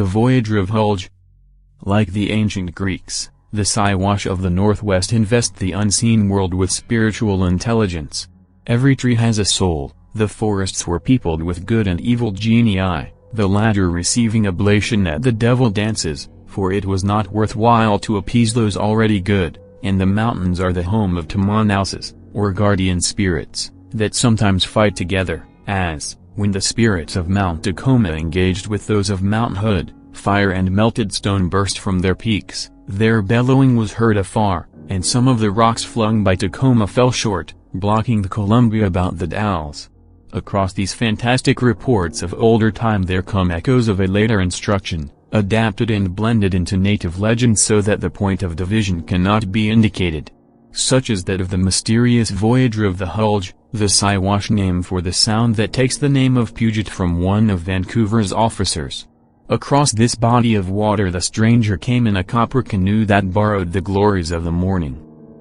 Voyager of Whulge. Like the ancient Greeks, the Siwash of the Northwest invest the unseen world with spiritual intelligence. Every tree has a soul. The forests were peopled with good and evil genii, the latter receiving oblation at the devil dances, for it was not worthwhile to appease those already good, and the mountains are the home of Tamanouses, or guardian spirits, that sometimes fight together, as, when the spirits of Mount Tacoma engaged with those of Mount Hood, fire and melted stone burst from their peaks, their bellowing was heard afar, and some of the rocks flung by Tacoma fell short, blocking the Columbia about the Dalles. Across these fantastic reports of older time there come echoes of a later instruction, adapted and blended into native legends so that the point of division cannot be indicated. Such as that of the mysterious Voyager of the Whulge, the Siwash name for the sound that takes the name of Puget from one of Vancouver's officers. Across this body of water the stranger came in a copper canoe that borrowed the glories of the morning.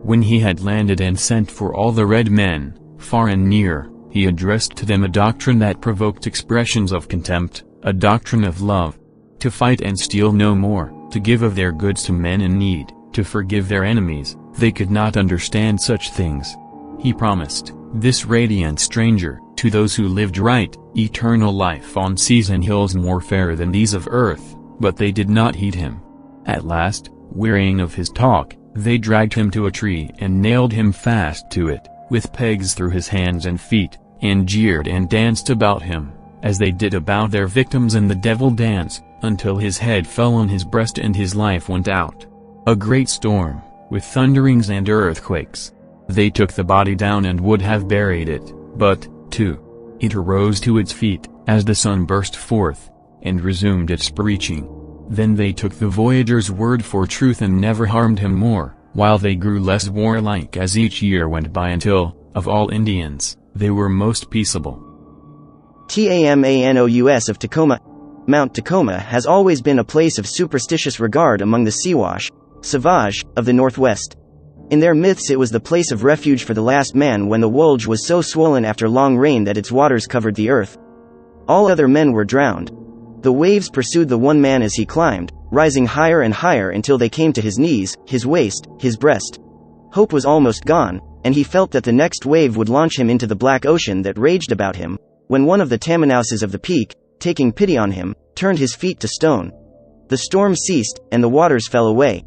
When he had landed and sent for all the red men, far and near, he addressed to them a doctrine that provoked expressions of contempt, a doctrine of love. To fight and steal no more, to give of their goods to men in need, to forgive their enemies, they could not understand such things. He promised, this radiant stranger, to those who lived right, eternal life on seas and hills more fair than these of earth, but they did not heed him. At last, wearying of his talk, they dragged him to a tree and nailed him fast to it, with pegs through his hands and feet, and jeered and danced about him, as they did about their victims in the devil dance, until his head fell on his breast and his life went out. A great storm, with thunderings and earthquakes. They took the body down and would have buried it, but, it arose to its feet, as the sun burst forth, and resumed its preaching. Then they took the Voyager's word for truth and never harmed him more, while they grew less warlike as each year went by until, of all Indians, they were most peaceable. Tamanous of Tacoma. Mount Tacoma has always been a place of superstitious regard among the Siwash, Savage, of the Northwest. In their myths it was the place of refuge for the last man when the Whulge was so swollen after long rain that its waters covered the earth. All other men were drowned. The waves pursued the one man as he climbed, rising higher and higher until they came to his knees, his waist, his breast. Hope was almost gone, and he felt that the next wave would launch him into the black ocean that raged about him, when one of the Tamanouses of the peak, taking pity on him, turned his feet to stone. The storm ceased, and the waters fell away.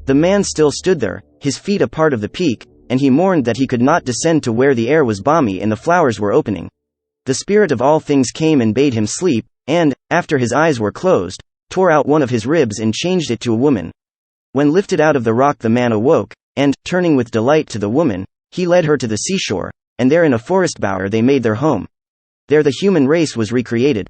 The man still stood there, his feet a part of the peak, and he mourned that he could not descend to where the air was balmy and the flowers were opening. The spirit of all things came and bade him sleep, and, after his eyes were closed, tore out one of his ribs and changed it to a woman. When lifted out of the rock the man awoke, and, turning with delight to the woman, he led her to the seashore, and there in a forest bower they made their home. There the human race was recreated.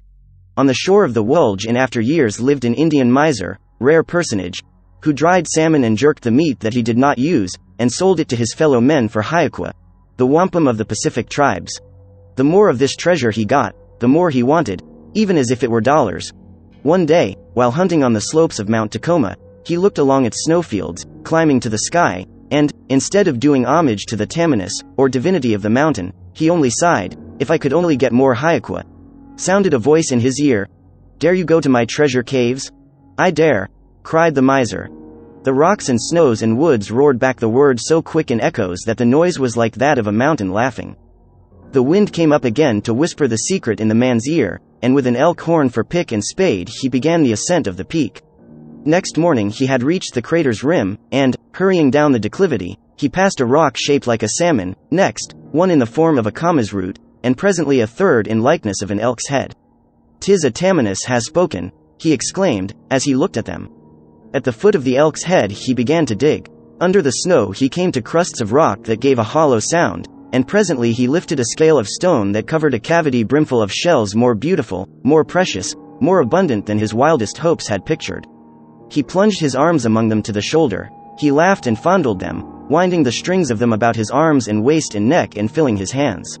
On the shore of the Whulge in after years lived an Indian miser, rare personage, who dried salmon and jerked the meat that he did not use, and sold it to his fellow men for hiaqua, the wampum of the Pacific tribes. The more of this treasure he got, the more he wanted, even as if it were dollars. One day, while hunting on the slopes of Mount Tacoma, he looked along its snowfields, climbing to the sky, and, instead of doing homage to the Tamanous, or divinity of the mountain, he only sighed, "If I could only get more hiaqua." Sounded a voice in his ear. "Dare you go to my treasure caves?" "I dare," cried the miser. The rocks and snows and woods roared back the word so quick in echoes that the noise was like that of a mountain laughing. The wind came up again to whisper the secret in the man's ear, and with an elk horn for pick and spade he began the ascent of the peak. Next morning he had reached the crater's rim, and, hurrying down the declivity, he passed a rock shaped like a salmon, next, one in the form of a camas root, and presently a third in likeness of an elk's head. "'Tis a Tamanous has spoken," he exclaimed, as he looked at them. At the foot of the elk's head he began to dig. Under the snow he came to crusts of rock that gave a hollow sound, and presently he lifted a scale of stone that covered a cavity brimful of shells more beautiful, more precious, more abundant than his wildest hopes had pictured. He plunged his arms among them to the shoulder. He laughed and fondled them, winding the strings of them about his arms and waist and neck and filling his hands.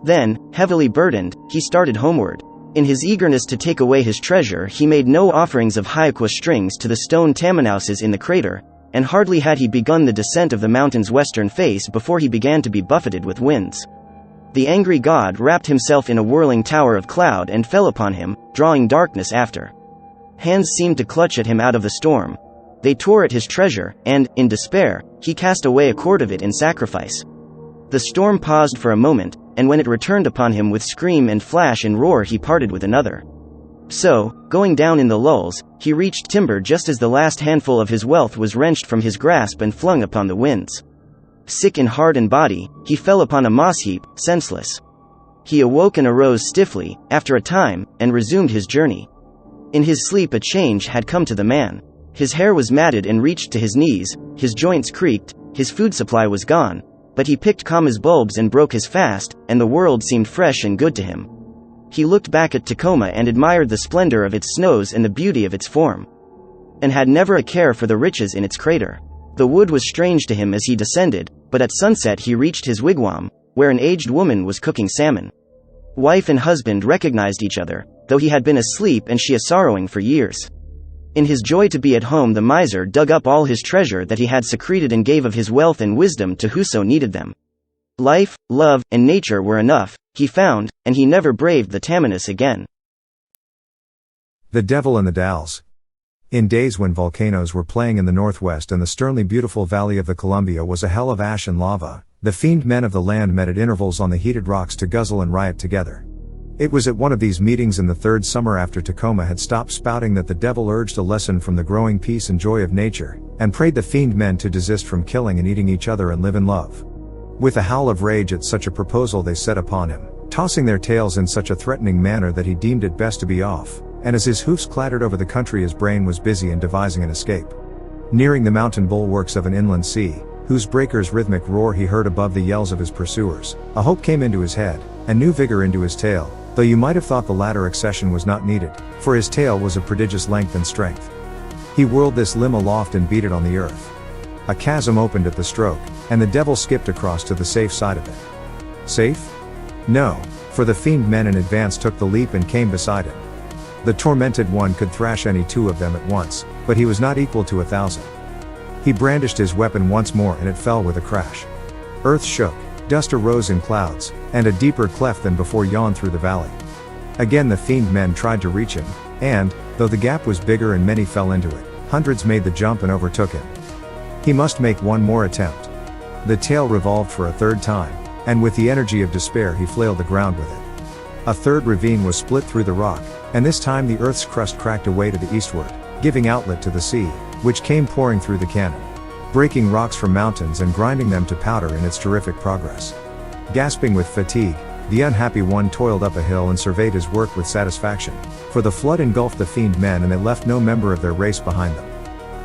Then, heavily burdened, he started homeward. In his eagerness to take away his treasure he made no offerings of hiaqua strings to the stone Tamanouses in the crater, and hardly had he begun the descent of the mountain's western face before he began to be buffeted with winds. The angry god wrapped himself in a whirling tower of cloud and fell upon him, drawing darkness after. Hands seemed to clutch at him out of the storm. They tore at his treasure, and, in despair, he cast away a quart of it in sacrifice. The storm paused for a moment, and when it returned upon him with scream and flash and roar, he parted with another. So, going down in the lulls, he reached timber just as the last handful of his wealth was wrenched from his grasp and flung upon the winds. Sick in heart and body, he fell upon a moss heap, senseless. He awoke and arose stiffly, after a time, and resumed his journey. In his sleep a change had come to the man. His hair was matted and reached to his knees, his joints creaked, his food supply was gone, but he picked Kama's bulbs and broke his fast, and the world seemed fresh and good to him. He looked back at Tacoma and admired the splendor of its snows and the beauty of its form, and had never a care for the riches in its crater. The wood was strange to him as he descended, but at sunset he reached his wigwam, where an aged woman was cooking salmon. Wife and husband recognized each other, though he had been asleep and she a sorrowing for years. In his joy to be at home, the miser dug up all his treasure that he had secreted and gave of his wealth and wisdom to whoso needed them. Life, love, and nature were enough, he found, and he never braved the Tamanous again. The Devil and the Dalles. In days when volcanoes were playing in the northwest and the sternly beautiful valley of the Columbia was a hell of ash and lava, the fiend men of the land met at intervals on the heated rocks to guzzle and riot together. It was at one of these meetings in the third summer after Tacoma had stopped spouting that the devil urged a lesson from the growing peace and joy of nature, and prayed the fiend men to desist from killing and eating each other and live in love. With a howl of rage at such a proposal they set upon him, tossing their tails in such a threatening manner that he deemed it best to be off, and as his hoofs clattered over the country his brain was busy in devising an escape. Nearing the mountain bulwarks of an inland sea, whose breakers' rhythmic roar he heard above the yells of his pursuers, a hope came into his head, and new vigor into his tail, though you might have thought the latter accession was not needed, for his tail was of prodigious length and strength. He whirled this limb aloft and beat it on the earth. A chasm opened at the stroke, and the devil skipped across to the safe side of it. Safe? No, for the fiend men in advance took the leap and came beside him. The tormented one could thrash any two of them at once, but he was not equal to 1,000. He brandished his weapon once more and it fell with a crash. Earth shook, dust arose in clouds, and a deeper cleft than before yawned through the valley. Again the fiend men tried to reach him, and, though the gap was bigger and many fell into it, hundreds made the jump and overtook him. He must make one more attempt. The tail revolved for a third time, and with the energy of despair he flailed the ground with it. A third ravine was split through the rock, and this time the earth's crust cracked away to the eastward, giving outlet to the sea, which came pouring through the canyon, breaking rocks from mountains and grinding them to powder in its terrific progress. Gasping with fatigue, the unhappy one toiled up a hill and surveyed his work with satisfaction, for the flood engulfed the fiend men and they left no member of their race behind them.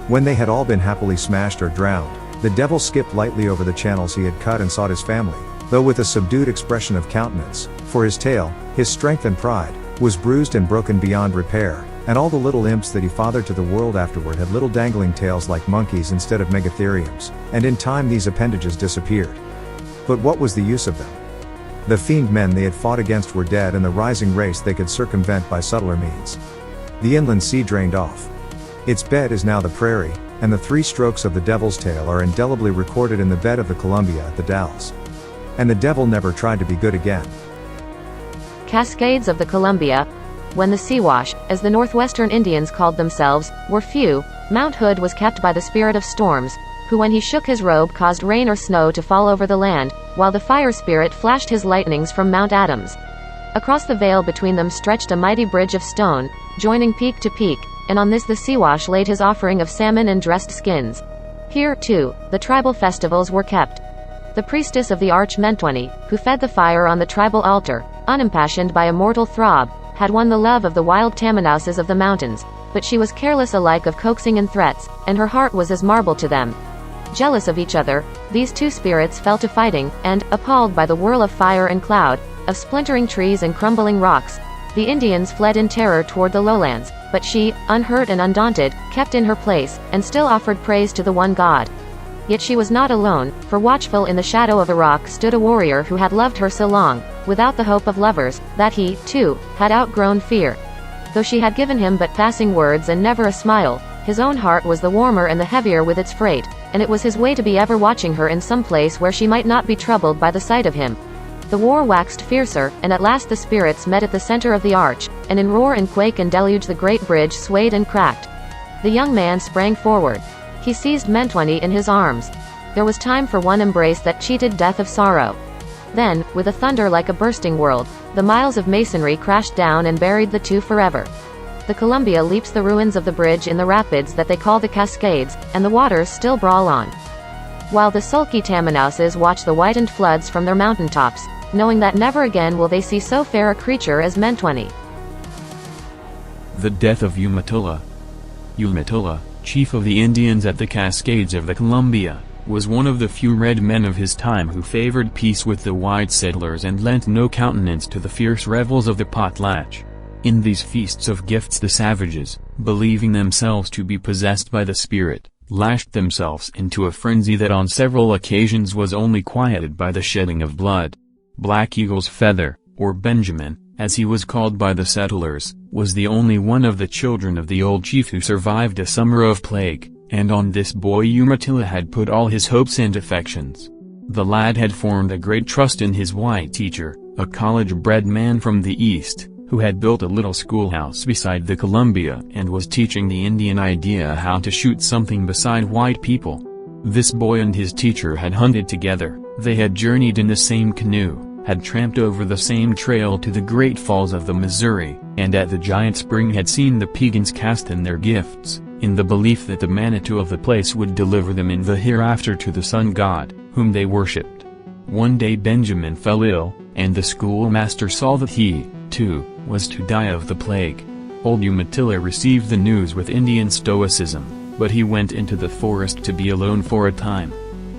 When they had all been happily smashed or drowned, the devil skipped lightly over the channels he had cut and sought his family, though with a subdued expression of countenance, for his tail, his strength and pride, was bruised and broken beyond repair, and all the little imps that he fathered to the world afterward had little dangling tails like monkeys instead of megatheriums, and in time these appendages disappeared. But what was the use of them? The fiend men they had fought against were dead and the rising race they could circumvent by subtler means. The inland sea drained off. Its bed is now the prairie, and the 3 strokes of the devil's tail are indelibly recorded in the bed of the Columbia at the Dalles. And the devil never tried to be good again. Cascades of the Columbia. When the Siwash, as the Northwestern Indians called themselves, were few, Mount Hood was kept by the spirit of storms, who when he shook his robe caused rain or snow to fall over the land, while the fire spirit flashed his lightnings from Mount Adams. Across the vale between them stretched a mighty bridge of stone, joining peak to peak, and on this the Siwash laid his offering of salmon and dressed skins. Here, too, the tribal festivals were kept. The priestess of the Arch Mentwani, who fed the fire on the tribal altar, unimpassioned by a mortal throb, had won the love of the wild Tamanouses of the mountains, but she was careless alike of coaxing and threats, and her heart was as marble to them. Jealous of each other, these two spirits fell to fighting, and, appalled by the whirl of fire and cloud, of splintering trees and crumbling rocks, the Indians fled in terror toward the lowlands, but she, unhurt and undaunted, kept in her place, and still offered praise to the one God. Yet she was not alone, for watchful in the shadow of a rock stood a warrior who had loved her so long, without the hope of lovers, that he, too, had outgrown fear. Though she had given him but passing words and never a smile, his own heart was the warmer and the heavier with its freight, and it was his way to be ever watching her in some place where she might not be troubled by the sight of him. The war waxed fiercer, and at last the spirits met at the center of the arch, and in roar and quake and deluge the great bridge swayed and cracked. The young man sprang forward. He seized Mentwani in his arms. There was time for one embrace that cheated death of sorrow. Then, with a thunder like a bursting world, the miles of masonry crashed down and buried the two forever. The Columbia leaps the ruins of the bridge in the rapids that they call the Cascades, and the waters still brawl on. While the sulky Tamanouses watch the whitened floods from their mountaintops, knowing that never again will they see so fair a creature as Mentwani. The death of Umatilla. Umatilla, chief of the Indians at the Cascades of the Columbia, was one of the few red men of his time who favored peace with the white settlers and lent no countenance to the fierce revels of the potlatch. In these feasts of gifts the savages, believing themselves to be possessed by the spirit, lashed themselves into a frenzy that on several occasions was only quieted by the shedding of blood. Black Eagle's Feather, or Benjamin, as he was called by the settlers, was the only one of the children of the old chief who survived a summer of plague, and on this boy Umatilla had put all his hopes and affections. The lad had formed a great trust in his white teacher, a college-bred man from the east, who had built a little schoolhouse beside the Columbia and was teaching the Indian idea how to shoot something beside white people. This boy and his teacher had hunted together, they had journeyed in the same canoe, had tramped over the same trail to the great falls of the Missouri, and at the giant spring had seen the pagans cast in their gifts, in the belief that the Manitou of the place would deliver them in the hereafter to the sun god, whom they worshipped. One day Benjamin fell ill, and the schoolmaster saw that he, too, was to die of the plague. Old Umatilla received the news with Indian stoicism, but he went into the forest to be alone for a time.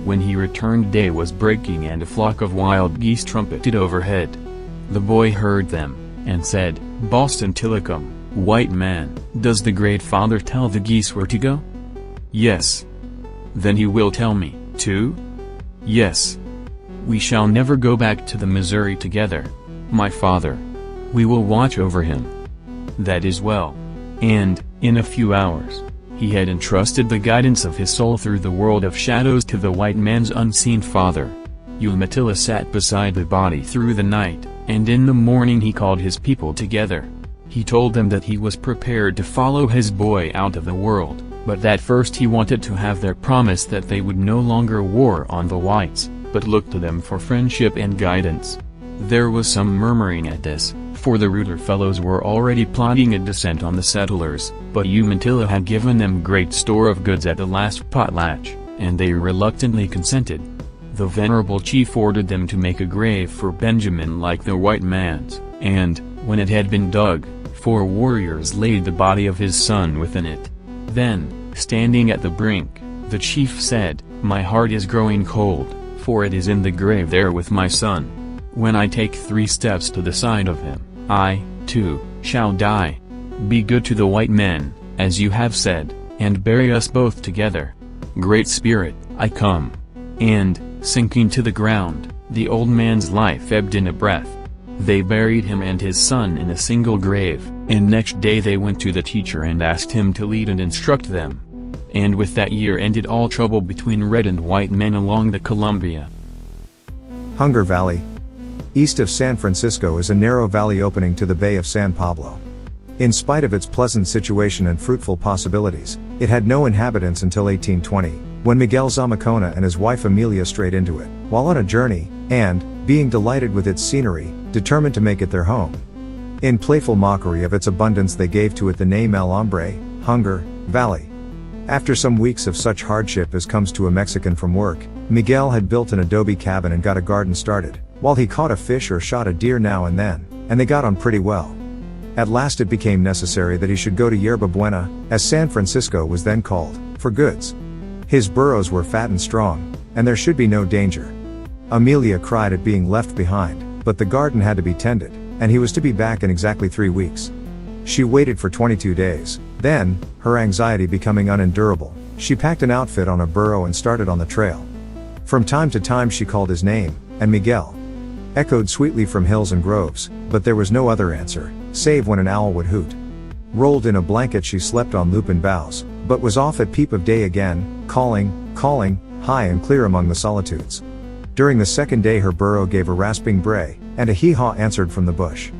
When he returned day was breaking and a flock of wild geese trumpeted overhead. The boy heard them, and said, "Boston Tillicum, white man, does the great father tell the geese where to go?" "Yes." "Then he will tell me, too?" "Yes." "We shall never go back to the Missouri together, my father. We will watch over him." "That is well." And, in a few hours, he had entrusted the guidance of his soul through the world of shadows to the white man's unseen father. Umatilla sat beside the body through the night, and in the morning he called his people together. He told them that he was prepared to follow his boy out of the world, but that first he wanted to have their promise that they would no longer war on the whites, but look to them for friendship and guidance. There was some murmuring at this, for the ruder fellows were already plotting a descent on the settlers, but Umatilla had given them great store of goods at the last potlatch, and they reluctantly consented. The venerable chief ordered them to make a grave for Benjamin like the white man's, and, when it had been dug, 4 warriors laid the body of his son within it. Then, standing at the brink, the chief said, "My heart is growing cold, for it is in the grave there with my son. When I take 3 steps to the side of him, I, too, shall die. Be good to the white men, as you have said, and bury us both together. Great Spirit, I come." And, sinking to the ground, the old man's life ebbed in a breath. They buried him and his son in a single grave, and next day they went to the teacher and asked him to lead and instruct them. And with that year ended all trouble between red and white men along the Columbia. Hunger Valley. East of San Francisco is a narrow valley opening to the Bay of San Pablo. In spite of its pleasant situation and fruitful possibilities, it had no inhabitants until 1820, when Miguel Zamacona and his wife Amelia strayed into it, while on a journey, and, being delighted with its scenery, determined to make it their home. In playful mockery of its abundance they gave to it the name El Hombre, Hunger, Valley. After some weeks of such hardship as comes to a Mexican from work, Miguel had built an adobe cabin and got a garden started, while he caught a fish or shot a deer now and then, and they got on pretty well. At last it became necessary that he should go to Yerba Buena, as San Francisco was then called, for goods. His burros were fat and strong, and there should be no danger. Amelia cried at being left behind, but the garden had to be tended, and he was to be back in exactly 3 weeks. She waited for 22 days, then, her anxiety becoming unendurable, she packed an outfit on a burro and started on the trail. From time to time she called his name, and Miguel echoed sweetly from hills and groves, but there was no other answer, save when an owl would hoot. Rolled in a blanket she slept on lupin boughs, but was off at peep of day again, calling, high and clear among the solitudes. During the second day her burro gave a rasping bray, and a hee-haw answered from the bush.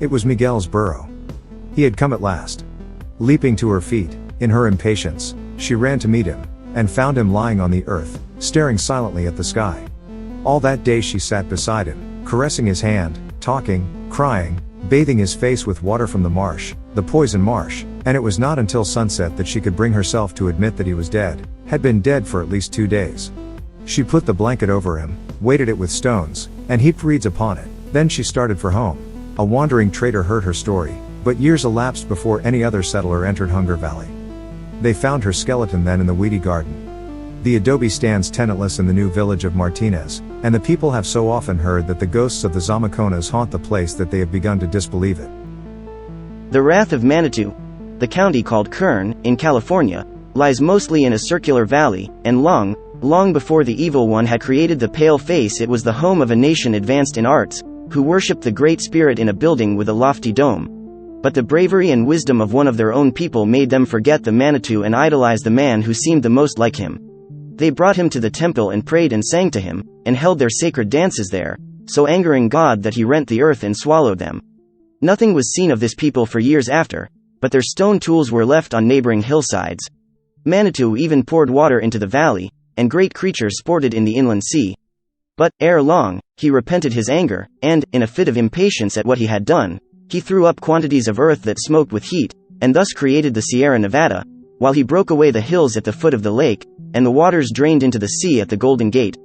It was Miguel's burro. He had come at last. Leaping to her feet, in her impatience, she ran to meet him, and found him lying on the earth, staring silently at the sky. All that day she sat beside him, caressing his hand, talking, crying, bathing his face with water from the marsh, the poison marsh, and it was not until sunset that she could bring herself to admit that he was dead, had been dead for at least 2 days. She put the blanket over him, weighted it with stones, and heaped reeds upon it. Then she started for home. A wandering trader heard her story, but years elapsed before any other settler entered Hunger Valley. They found her skeleton then in the weedy garden. The adobe stands tenantless in the new village of Martinez, and the people have so often heard that the ghosts of the Zamaconas haunt the place that they have begun to disbelieve it. The Wrath of Manitou, the county called Kern, in California, lies mostly in a circular valley, and long before the Evil One had created the pale face, it was the home of a nation advanced in arts, who worshipped the Great Spirit in a building with a lofty dome. But the bravery and wisdom of one of their own people made them forget the Manitou and idolize the man who seemed the most like him. They brought him to the temple and prayed and sang to him, and held their sacred dances there, so angering God that he rent the earth and swallowed them. Nothing was seen of this people for years after, but their stone tools were left on neighboring hillsides. Manitou even poured water into the valley, and great creatures sported in the inland sea. But, ere long, he repented his anger, and, in a fit of impatience at what he had done, he threw up quantities of earth that smoked with heat, and thus created the Sierra Nevada, while he broke away the hills at the foot of the lake, and the waters drained into the sea at the Golden Gate.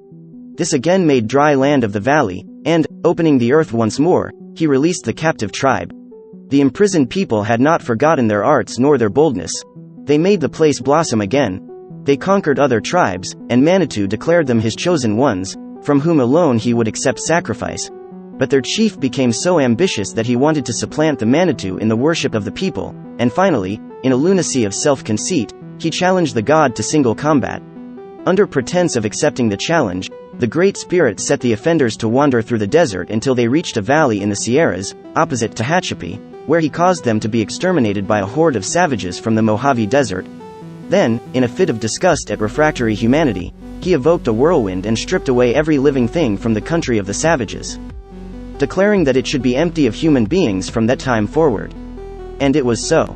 This again made dry land of the valley, and, opening the earth once more, he released the captive tribe. The imprisoned people had not forgotten their arts nor their boldness. They made the place blossom again. They conquered other tribes, and Manitou declared them his chosen ones, from whom alone he would accept sacrifice. But their chief became so ambitious that he wanted to supplant the Manitou in the worship of the people, and finally, in a lunacy of self-conceit, he challenged the god to single combat. Under pretense of accepting the challenge, the Great Spirit set the offenders to wander through the desert until they reached a valley in the Sierras, opposite Tehachapi, where he caused them to be exterminated by a horde of savages from the Mojave Desert. Then, in a fit of disgust at refractory humanity, he evoked a whirlwind and stripped away every living thing from the country of the savages, declaring that it should be empty of human beings from that time forward. And it was so.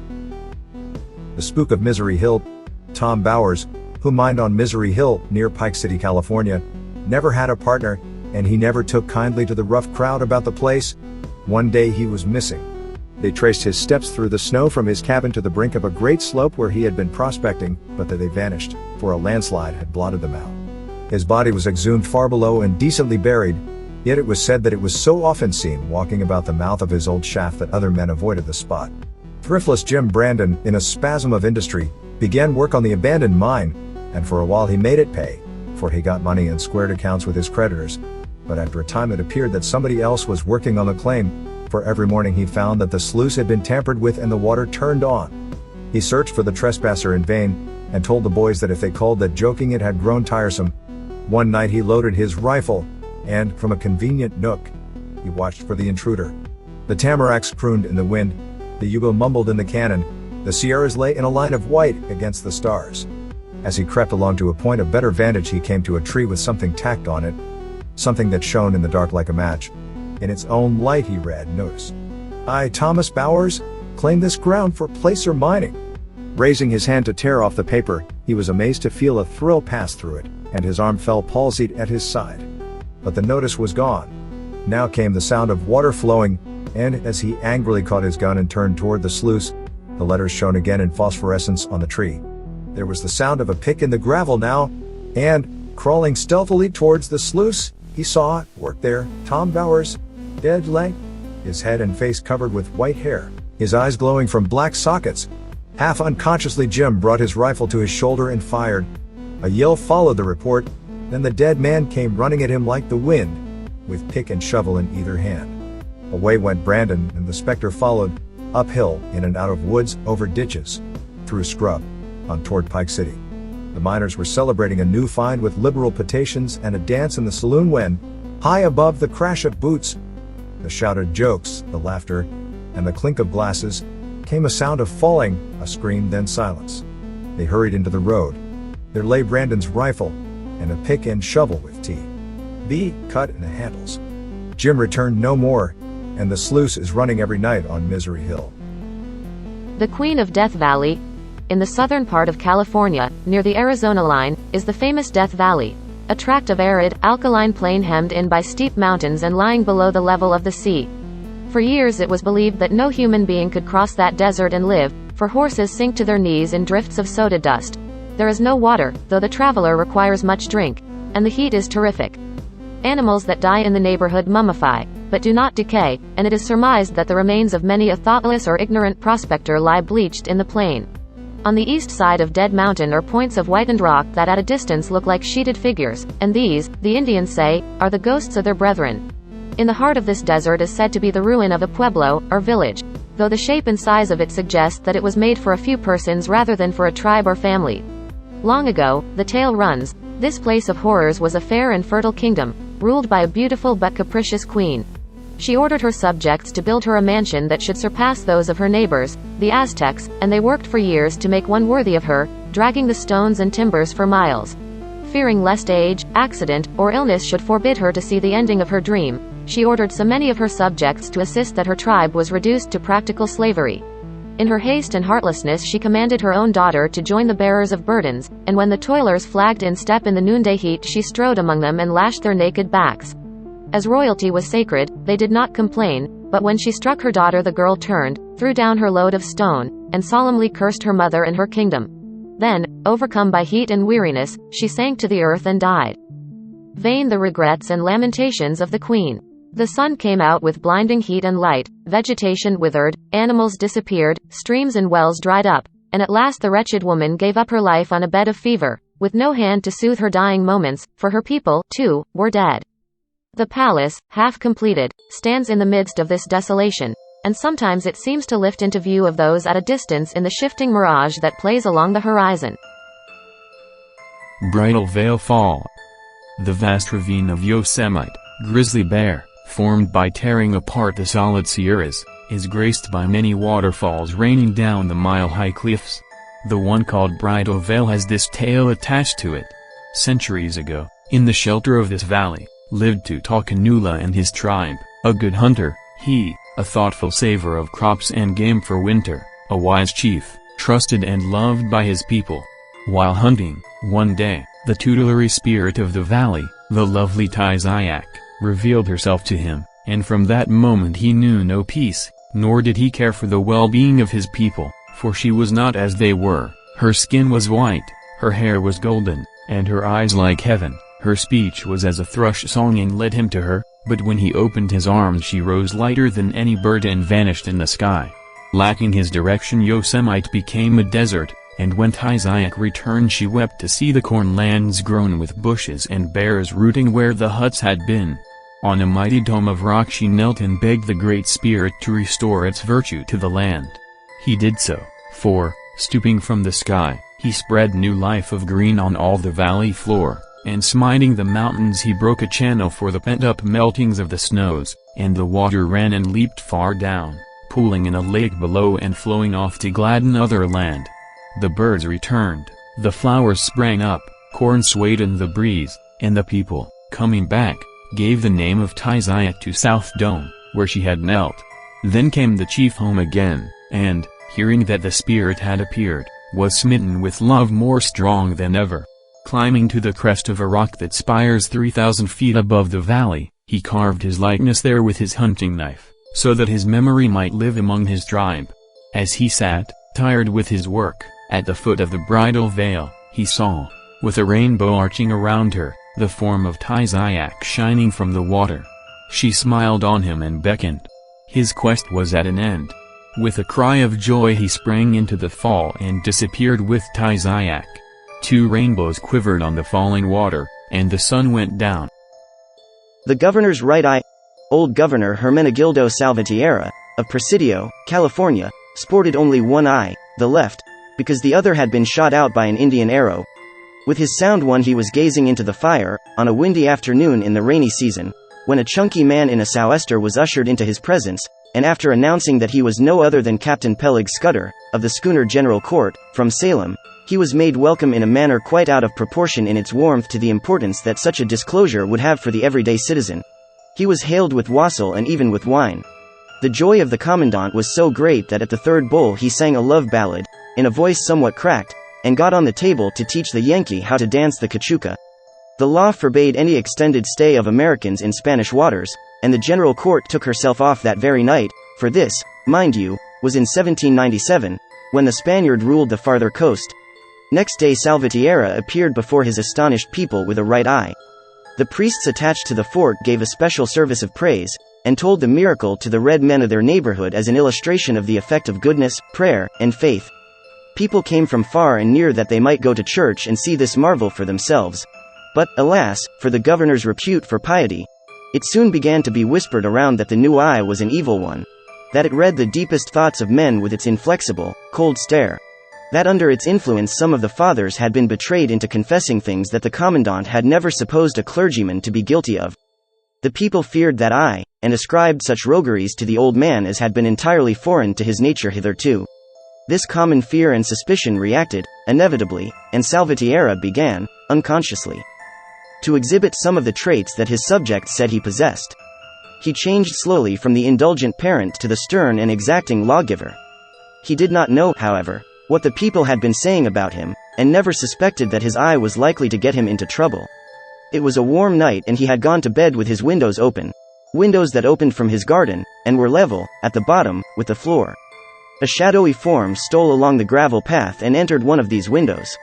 The Spook of Misery Hill. Tom Bowers, who mined on Misery Hill, near Pike City, California, never had a partner, and he never took kindly to the rough crowd about the place. One day he was missing. They traced his steps through the snow from his cabin to the brink of a great slope where he had been prospecting, but that they vanished, for a landslide had blotted them out. His body was exhumed far below and decently buried, yet it was said that it was so often seen walking about the mouth of his old shaft that other men avoided the spot. Thriftless Jim Brandon, in a spasm of industry, began work on the abandoned mine, and for a while he made it pay, for he got money and squared accounts with his creditors. But after a time it appeared that somebody else was working on the claim, for every morning he found that the sluice had been tampered with and the water turned on. He searched for the trespasser in vain, and told the boys that if they called that joking it had grown tiresome. One night he loaded his rifle, and, from a convenient nook, he watched for the intruder. The tamaracks crooned in the wind, the yugo mumbled in the cannon, the Sierras lay in a line of white against the stars. As he crept along to a point of better vantage he came to a tree with something tacked on it, something that shone in the dark like a match. In its own light he read, "Notice. I, Thomas Bowers, claim this ground for placer mining." Raising his hand to tear off the paper, he was amazed to feel a thrill pass through it, and his arm fell palsied at his side. But the notice was gone. Now came the sound of water flowing, and, as he angrily caught his gun and turned toward the sluice, the letters shone again in phosphorescence on the tree. There was the sound of a pick in the gravel now, and, crawling stealthily towards the sluice, he saw, worked there, Tom Bowers, dead lank, his head and face covered with white hair, his eyes glowing from black sockets. Half unconsciously Jim brought his rifle to his shoulder and fired. A yell followed the report, then the dead man came running at him like the wind, with pick and shovel in either hand. Away went Brandon, and the specter followed, uphill, in and out of woods, over ditches, through scrub, on toward Pike City. The miners were celebrating a new find with liberal potations and a dance in the saloon when, high above the crash of boots, the shouted jokes, the laughter, and the clink of glasses, came a sound of falling, a scream, then silence. They hurried into the road. There lay Brandon's rifle, and a pick and shovel with tea. B. Cut in the handles. Jim returned no more, and the sluice is running every night on Misery Hill. The Queen of Death Valley, in the southern part of California, near the Arizona line, is the famous Death Valley, a tract of arid, alkaline plain hemmed in by steep mountains and lying below the level of the sea. For years it was believed that no human being could cross that desert and live, for horses sink to their knees in drifts of soda dust. There is no water, though the traveler requires much drink, and the heat is terrific. Animals that die in the neighborhood mummify, but do not decay, and it is surmised that the remains of many a thoughtless or ignorant prospector lie bleached in the plain. On the east side of Dead Mountain are points of whitened rock that at a distance look like sheeted figures, and these, the Indians say, are the ghosts of their brethren. In the heart of this desert is said to be the ruin of a pueblo, or village, though the shape and size of it suggests that it was made for a few persons rather than for a tribe or family. Long ago, the tale runs, this place of horrors was a fair and fertile kingdom, ruled by a beautiful but capricious queen. She ordered her subjects to build her a mansion that should surpass those of her neighbors, the Aztecs, and they worked for years to make one worthy of her, dragging the stones and timbers for miles. Fearing lest age, accident, or illness should forbid her to see the ending of her dream, she ordered so many of her subjects to assist that her tribe was reduced to practical slavery. In her haste and heartlessness she commanded her own daughter to join the bearers of burdens, and when the toilers flagged in step in the noonday heat she strode among them and lashed their naked backs. As royalty was sacred, they did not complain, but when she struck her daughter the girl turned, threw down her load of stone, and solemnly cursed her mother and her kingdom. Then, overcome by heat and weariness, she sank to the earth and died. Vain the regrets and lamentations of the queen. The sun came out with blinding heat and light, vegetation withered, animals disappeared, streams and wells dried up, and at last the wretched woman gave up her life on a bed of fever, with no hand to soothe her dying moments, for her people, too, were dead. The palace, half completed, stands in the midst of this desolation, and sometimes it seems to lift into view of those at a distance in the shifting mirage that plays along the horizon. Bridal Veil Fall. The vast ravine of Yosemite, Grizzly Bear, formed by tearing apart the solid Sierras, is graced by many waterfalls raining down the mile-high cliffs. The one called Bridal Veil has this tale attached to it. Centuries ago, in the shelter of this valley, lived Tutakanula and his tribe, a good hunter, he, a thoughtful saver of crops and game for winter, a wise chief, trusted and loved by his people. While hunting, one day, the tutelary spirit of the valley, the lovely Tizayak, revealed herself to him, and from that moment he knew no peace, nor did he care for the well-being of his people, for she was not as they were. Her skin was white, her hair was golden, and her eyes like heaven. Her speech was as a thrush song and led him to her, but when he opened his arms she rose lighter than any bird and vanished in the sky. Lacking his direction Yosemite became a desert, and when Tizayak returned she wept to see the cornlands grown with bushes and bears rooting where the huts had been. On a mighty dome of rock she knelt and begged the Great Spirit to restore its virtue to the land. He did so, for, stooping from the sky, he spread new life of green on all the valley floor. And smiting the mountains he broke a channel for the pent-up meltings of the snows, and the water ran and leaped far down, pooling in a lake below and flowing off to gladden other land. The birds returned, the flowers sprang up, corn swayed in the breeze, and the people, coming back, gave the name of Tizayak to South Dome, where she had knelt. Then came the chief home again, and, hearing that the spirit had appeared, was smitten with love more strong than ever. Climbing to the crest of a rock that spires 3,000 feet above the valley, he carved his likeness there with his hunting knife, so that his memory might live among his tribe. As he sat, tired with his work, at the foot of the Bridal Veil, he saw, with a rainbow arching around her, the form of Tizayak shining from the water. She smiled on him and beckoned. His quest was at an end. With a cry of joy he sprang into the fall and disappeared with Tizayak. 2 rainbows quivered on the falling water, and the sun went down. The governor's right eye, old Governor Hermenegildo Salvatierra, of Presidio, California, sported only one eye, the left, because the other had been shot out by an Indian arrow. With his sound one he was gazing into the fire, on a windy afternoon in the rainy season, when a chunky man in a sou'wester was ushered into his presence, and after announcing that he was no other than Captain Peleg Scudder, of the schooner General Court, from Salem, He was made welcome in a manner quite out of proportion in its warmth to the importance that such a disclosure would have for the everyday citizen. He was hailed with wassail and even with wine. The joy of the commandant was so great that at the third bowl he sang a love ballad, in a voice somewhat cracked, and got on the table to teach the Yankee how to dance the cachuca. The law forbade any extended stay of Americans in Spanish waters, and the General Court took herself off that very night, for this, mind you, was in 1797, when the Spaniard ruled the farther coast. Next day Salvatierra appeared before his astonished people with a right eye. The priests attached to the fort gave a special service of praise, and told the miracle to the red men of their neighborhood as an illustration of the effect of goodness, prayer, and faith. People came from far and near that they might go to church and see this marvel for themselves. But, alas, for the governor's repute for piety. It soon began to be whispered around that the new eye was an evil one. That it read the deepest thoughts of men with its inflexible, cold stare. That under its influence some of the fathers had been betrayed into confessing things that the commandant had never supposed a clergyman to be guilty of. The people feared that eye, and ascribed such rogueries to the old man as had been entirely foreign to his nature hitherto. This common fear and suspicion reacted, inevitably, and Salvatierra began, unconsciously, to exhibit some of the traits that his subjects said he possessed. He changed slowly from the indulgent parent to the stern and exacting lawgiver. He did not know, however, what the people had been saying about him, and never suspected that his eye was likely to get him into trouble. It was a warm night and he had gone to bed with his windows open. Windows that opened from his garden, and were level, at the bottom, with the floor. A shadowy form stole along the gravel path and entered one of these windows.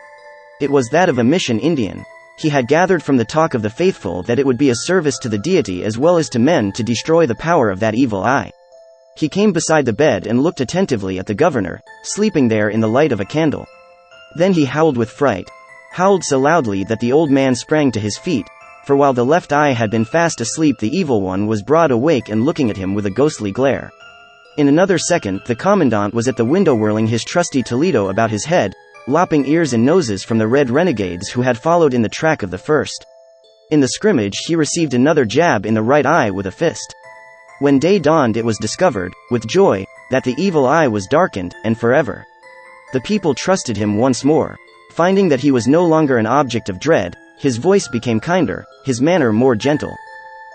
It was that of a mission Indian. He had gathered from the talk of the faithful that it would be a service to the deity as well as to men to destroy the power of that evil eye. He came beside the bed and looked attentively at the governor, sleeping there in the light of a candle. Then he howled with fright. Howled so loudly that the old man sprang to his feet, for while the left eye had been fast asleep the evil one was broad awake and looking at him with a ghostly glare. In another second the commandant was at the window whirling his trusty Toledo about his head, lopping ears and noses from the red renegades who had followed in the track of the first. In the scrimmage he received another jab in the right eye with a fist. When day dawned it was discovered, with joy, that the evil eye was darkened, and forever. The people trusted him once more. Finding that he was no longer an object of dread, his voice became kinder, his manner more gentle.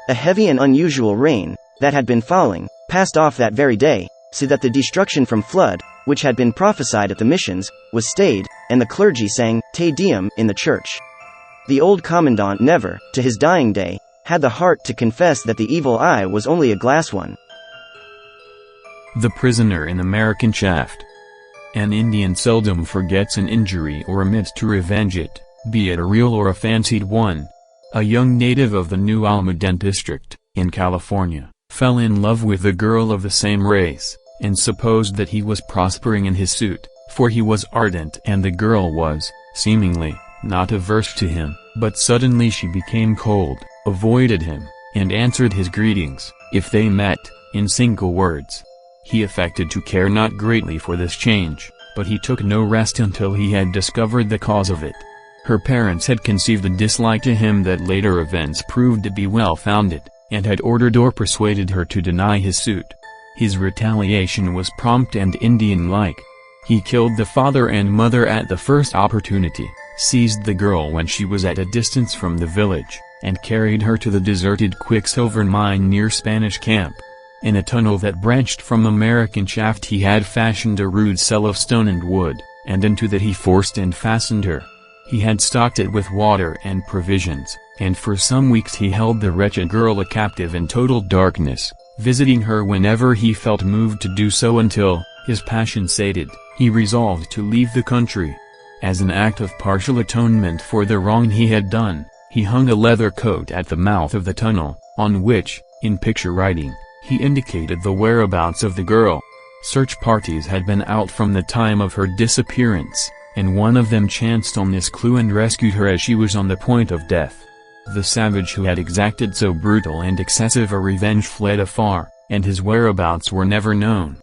A heavy and unusual rain, that had been falling, passed off that very day, so that the destruction from flood, which had been prophesied at the missions, was stayed, and the clergy sang Te Deum in the church. The old commandant never, to his dying day, had the heart to confess that the evil eye was only a glass one. The prisoner in American shaft. An Indian seldom forgets an injury or omits to revenge it, be it a real or a fancied one. A young native of the New Almaden district, in California, fell in love with a girl of the same race, and supposed that he was prospering in his suit, for he was ardent and the girl was, seemingly, not averse to him, but suddenly she became cold, avoided him, and answered his greetings, if they met, in single words. He affected to care not greatly for this change, but he took no rest until he had discovered the cause of it. Her parents had conceived a dislike to him that later events proved to be well-founded, and had ordered or persuaded her to deny his suit. His retaliation was prompt and Indian-like. He killed the father and mother at the first opportunity, seized the girl when she was at a distance from the village, and carried her to the deserted quicksilver mine near Spanish Camp. In a tunnel that branched from American shaft he had fashioned a rude cell of stone and wood, and into that he forced and fastened her. He had stocked it with water and provisions, and for some weeks he held the wretched girl a captive in total darkness, visiting her whenever he felt moved to do so until, his passion sated, he resolved to leave the country. As an act of partial atonement for the wrong he had done, he hung a leather coat at the mouth of the tunnel, on which, in picture writing, he indicated the whereabouts of the girl. Search parties had been out from the time of her disappearance, and one of them chanced on this clue and rescued her as she was on the point of death. The savage who had exacted so brutal and excessive a revenge fled afar, and his whereabouts were never known.